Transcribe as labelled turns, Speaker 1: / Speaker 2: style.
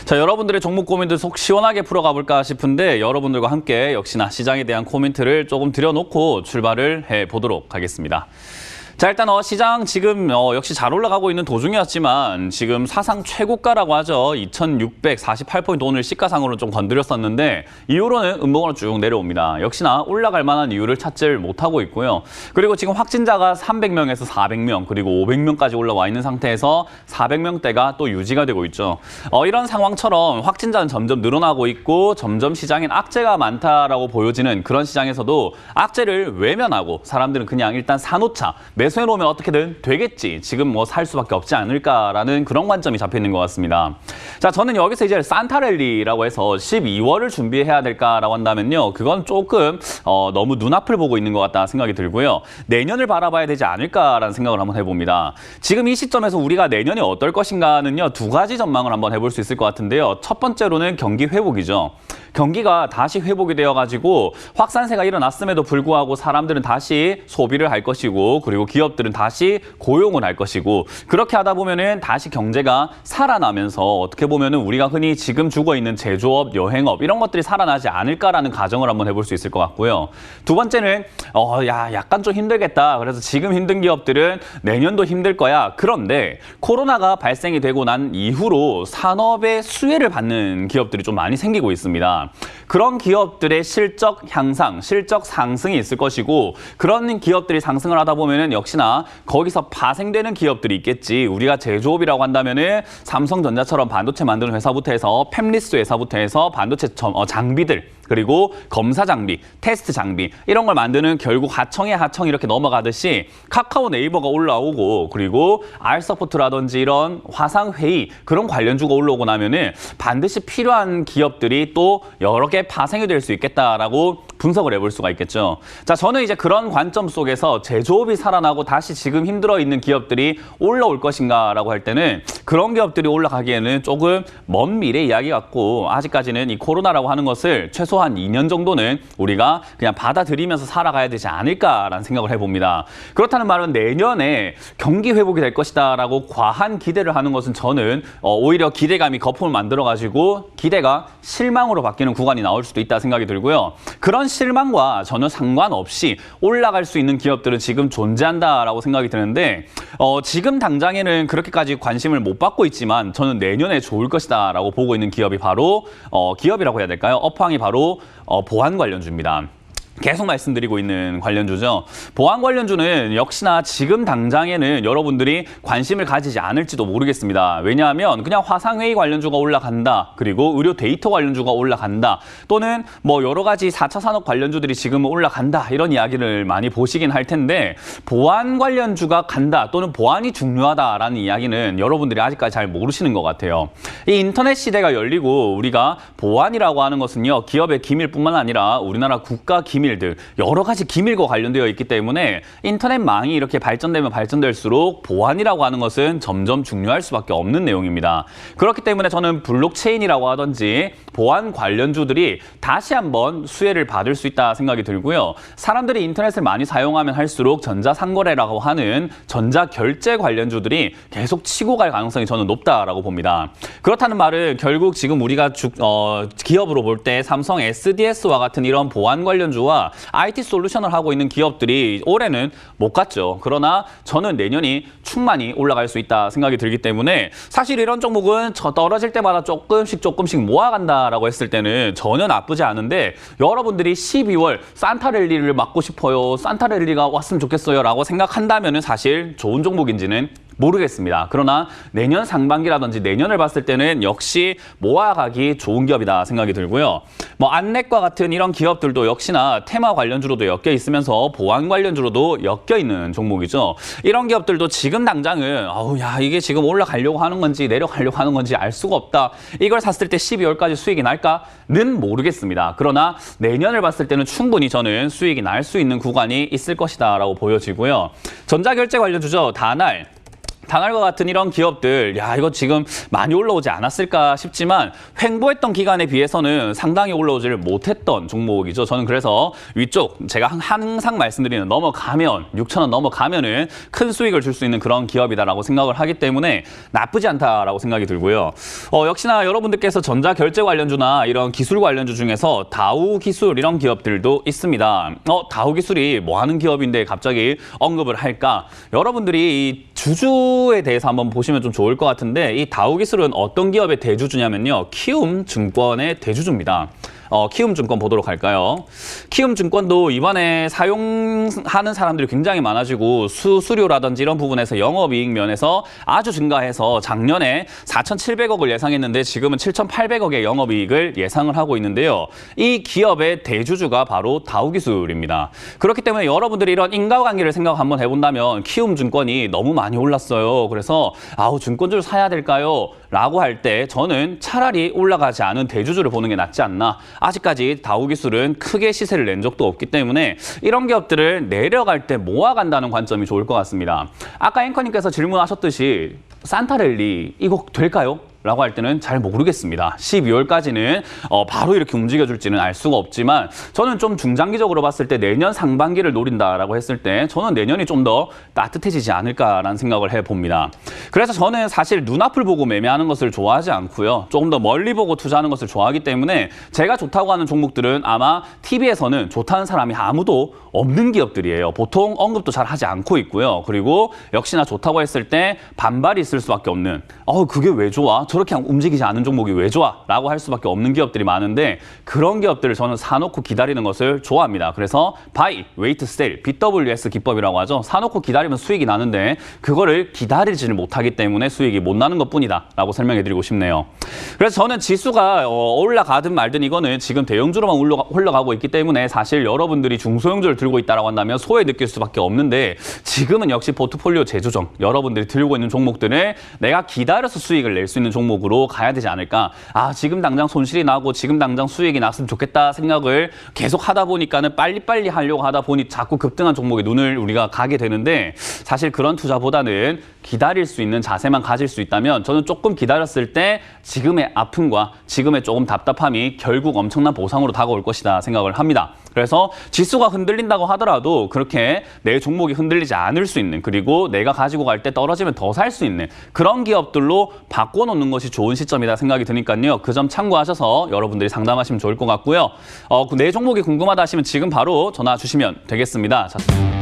Speaker 1: 자, 여러분들의 종목 고민들 속 시원하게 풀어가 볼까 싶은데 여러분들과 함께 역시나 시장에 대한 코멘트를 조금 드려놓고 출발을 해보도록 하겠습니다. 자, 일단 시장 지금 역시 잘 올라가고 있는 도중이었지만 지금 사상 최고가라고 하죠. 2648포인트 오늘 시가상으로 좀 건드렸었는데 이후로는 음봉으로 쭉 내려옵니다. 역시나 올라갈 만한 이유를 찾지를 못하고 있고요. 그리고 지금 확진자가 300명에서 400명 그리고 500명까지 올라와 있는 상태에서 400명대가 또 유지가 되고 있죠. 이런 상황처럼 확진자는 점점 늘어나고 있고 점점 시장엔 악재가 많다라고 보여지는 그런 시장에서도 악재를 외면하고 사람들은 그냥 일단 사놓자. 매수해놓으면 어떻게든 되겠지. 지금 뭐 살 수밖에 없지 않을까라는 그런 관점이 잡혀 있는 것 같습니다. 자, 저는 여기서 이제 산타랠리라고 해서 12월을 준비해야 될까라고 한다면요. 그건 조금 너무 눈앞을 보고 있는 것 같다 생각이 들고요. 내년을 바라봐야 되지 않을까라는 생각을 한번 해봅니다. 지금 이 시점에서 우리가 내년이 어떨 것인가는요. 두 가지 전망을 한번 해볼 수 있을 것 같은데요. 첫 번째로는 경기 회복이죠. 경기가 다시 회복이 되어가지고 확산세가 일어났음에도 불구하고 사람들은 다시 소비를 할 것이고 그리고 기업들은 다시 고용을 할 것이고 그렇게 하다 보면은 다시 경제가 살아나면서 어떻게 보면은 우리가 흔히 지금 죽어있는 제조업, 여행업 이런 것들이 살아나지 않을까라는 가정을 한번 해볼 수 있을 것 같고요. 두 번째는 약간 좀 힘들겠다. 그래서 지금 힘든 기업들은 내년도 힘들 거야. 그런데 코로나가 발생이 되고 난 이후로 산업의 수혜를 받는 기업들이 좀 많이 생기고 있습니다. 그런 기업들의 실적 향상, 실적 상승이 있을 것이고 그런 기업들이 상승을 하다 보면은 역시나 거기서 파생되는 기업들이 있겠지. 우리가 제조업이라고 한다면은 삼성전자처럼 반도체 만드는 회사부터 해서 팹리스 회사부터 해서 반도체 장비들 그리고 검사 장비, 테스트 장비 이런 걸 만드는 결국 하청에 하청 이렇게 넘어가듯이 카카오 네이버가 올라오고 그리고 R서포트라든지 이런 화상회의 그런 관련주가 올라오고 나면은 반드시 필요한 기업들이 또 여러 개 파생이 될 수 있겠다라고 분석을 해볼 수가 있겠죠. 자, 저는 이제 그런 관점 속에서 제조업이 살아나고 다시 지금 힘들어 있는 기업들이 올라올 것인가라고 할 때는 그런 기업들이 올라가기에는 조금 먼 미래 이야기 같고 아직까지는 이 코로나라고 하는 것을 최소한 2년 정도는 우리가 그냥 받아들이면서 살아가야 되지 않을까라는 생각을 해봅니다. 그렇다는 말은 내년에 경기 회복이 될 것이다라고 과한 기대를 하는 것은 저는 오히려 기대감이 거품을 만들어가지고 기대가 실망으로 바뀌는 구간이 나올 수도 있다 생각이 들고요. 그런 실망과 전혀 상관없이 올라갈 수 있는 기업들은 지금 존재한다라고 생각이 드는데 지금 당장에는 그렇게까지 관심을 못 받고 있지만 저는 내년에 좋을 것이다라고 보고 있는 기업이 바로 기업이라고 해야 될까요? 업황이 바로 보안 관련주입니다. 계속 말씀드리고 있는 관련주죠. 보안 관련주는 역시나 지금 당장에는 여러분들이 관심을 가지지 않을지도 모르겠습니다. 왜냐하면 그냥 화상회의 관련주가 올라간다. 그리고 의료 데이터 관련주가 올라간다. 또는 뭐 여러 가지 4차 산업 관련주들이 지금 올라간다. 이런 이야기를 많이 보시긴 할 텐데 보안 관련주가 간다. 또는 보안이 중요하다라는 이야기는 여러분들이 아직까지 잘 모르시는 것 같아요. 이 인터넷 시대가 열리고 우리가 보안이라고 하는 것은요. 기업의 기밀뿐만 아니라 우리나라 국가 기밀 여러 가지 기밀과 관련되어 있기 때문에 인터넷망이 이렇게 발전되면 발전될수록 보안이라고 하는 것은 점점 중요할 수밖에 없는 내용입니다. 그렇기 때문에 저는 블록체인이라고 하든지 보안 관련주들이 다시 한번 수혜를 받을 수 있다 생각이 들고요. 사람들이 인터넷을 많이 사용하면 할수록 전자상거래라고 하는 전자결제 관련주들이 계속 치고 갈 가능성이 저는 높다라고 봅니다. 그렇다는 말은 결국 지금 우리가 기업으로 볼 때 삼성 SDS와 같은 이런 보안 관련주와 IT 솔루션을 하고 있는 기업들이 올해는 못 갔죠. 그러나 저는 내년이 충만히 올라갈 수 있다 생각이 들기 때문에 사실 이런 종목은 떨어질 때마다 조금씩 모아간다라고 했을 때는 전혀 나쁘지 않은데 여러분들이 12월 산타랠리를 맞고 싶어요. 산타랠리가 왔으면 좋겠어요 라고 생각한다면 사실 좋은 종목인지는 모르겠습니다. 그러나 내년 상반기라든지 내년을 봤을 때는 역시 모아가기 좋은 기업이다 생각이 들고요. 뭐 안넷과 같은 이런 기업들도 역시나 테마 관련주로도 엮여 있으면서 보안 관련주로도 엮여 있는 종목이죠. 이런 기업들도 지금 당장은 이게 지금 올라가려고 하는 건지 내려가려고 하는 건지 알 수가 없다. 이걸 샀을 때 12월까지 수익이 날까는 모르겠습니다. 그러나 내년을 봤을 때는 충분히 저는 수익이 날 수 있는 구간이 있을 것이다 라고 보여지고요. 전자결제 관련주죠. 다날 당할 것 같은 이런 기업들, 야, 이거 지금 많이 올라오지 않았을까 싶지만 횡보했던 기간에 비해서는 상당히 올라오지를 못했던 종목이죠. 저는 그래서 위쪽 제가 항상 말씀드리는 넘어가면 6,000원 넘어가면은 큰 수익을 줄 수 있는 그런 기업이다라고 생각을 하기 때문에 나쁘지 않다라고 생각이 들고요. 역시나 여러분들께서 전자결제 관련주나 이런 기술 관련주 중에서 다우 기술 이런 기업들도 있습니다. 다우 기술이 뭐 하는 기업인데 갑자기 언급을 할까? 여러분들이 이 주주에 대해서 한번 보시면 좀 좋을 것 같은데 이 다우 기술은 어떤 기업의 대주주냐면요. 키움증권의 대주주입니다. 키움증권 보도록 할까요? 키움증권도 이번에 사용하는 사람들이 굉장히 많아지고 수수료라든지 이런 부분에서 영업이익 면에서 아주 증가해서 작년에 4,700억을 예상했는데 지금은 7,800억의 영업이익을 예상을 하고 있는데요. 이 기업의 대주주가 바로 다우기술입니다. 그렇기 때문에 여러분들이 이런 인과관계를 생각 한번 해본다면 키움증권이 너무 많이 올랐어요. 그래서 증권주를 사야 될까요? 라고 할 때 저는 차라리 올라가지 않은 대주주를 보는 게 낫지 않나. 아직까지 다우기술은 크게 시세를 낸 적도 없기 때문에 이런 기업들을 내려갈 때 모아간다는 관점이 좋을 것 같습니다. 아까 앵커님께서 질문하셨듯이 산타랠리 이거 될까요? 라고 할 때는 잘 모르겠습니다. 12월까지는 바로 이렇게 움직여줄지는 알 수가 없지만 저는 좀 중장기적으로 봤을 때 내년 상반기를 노린다라고 했을 때 저는 내년이 좀 더 따뜻해지지 않을까라는 생각을 해봅니다. 그래서 저는 사실 눈앞을 보고 매매하는 것을 좋아하지 않고요. 조금 더 멀리 보고 투자하는 것을 좋아하기 때문에 제가 좋다고 하는 종목들은 아마 TV에서는 좋다는 사람이 아무도 없는 기업들이에요. 보통 언급도 잘 하지 않고 있고요. 그리고 역시나 좋다고 했을 때 반발이 있을 수밖에 없는 그게 왜 좋아? 저렇게 움직이지 않은 종목이 왜 좋아? 라고 할 수밖에 없는 기업들이 많은데 그런 기업들을 저는 사놓고 기다리는 것을 좋아합니다. 그래서 buy, wait, sell, BWS 기법이라고 하죠. 사놓고 기다리면 수익이 나는데 그거를 기다리지를 못하기 때문에 수익이 못 나는 것뿐이다 라고 설명해드리고 싶네요. 그래서 저는 지수가 올라가든 말든 이거는 지금 대형주로만 올라가고 있기 때문에 사실 여러분들이 중소형주를 들고 있다고 한다면 소외 느낄 수밖에 없는데 지금은 역시 포트폴리오 재조정, 여러분들이 들고 있는 종목들을 내가 기다려서 수익을 낼 수 있는 종목으로 가야 되지 않을까. 지금 당장 손실이 나고 지금 당장 수익이 났으면 좋겠다 생각을 계속 하다 보니까는 빨리빨리 하려고 하다 보니 자꾸 급등한 종목에 눈을 우리가 가게 되는데 사실 그런 투자보다는 기다릴 수 있는 자세만 가질 수 있다면 저는 조금 기다렸을 때 지금의 아픔과 지금의 조금 답답함이 결국 엄청난 보상으로 다가올 것이다 생각을 합니다. 그래서 지수가 흔들린다고 하더라도 그렇게 내 종목이 흔들리지 않을 수 있는 그리고 내가 가지고 갈 때 떨어지면 더 살 수 있는 그런 기업들로 바꿔놓는 것이 좋은 시점이다 생각이 드니까요. 그 점 참고하셔서 여러분들이 상담하시면 좋을 것 같고요. 내 종목이 궁금하다 하시면 지금 바로 전화 주시면 되겠습니다. 자.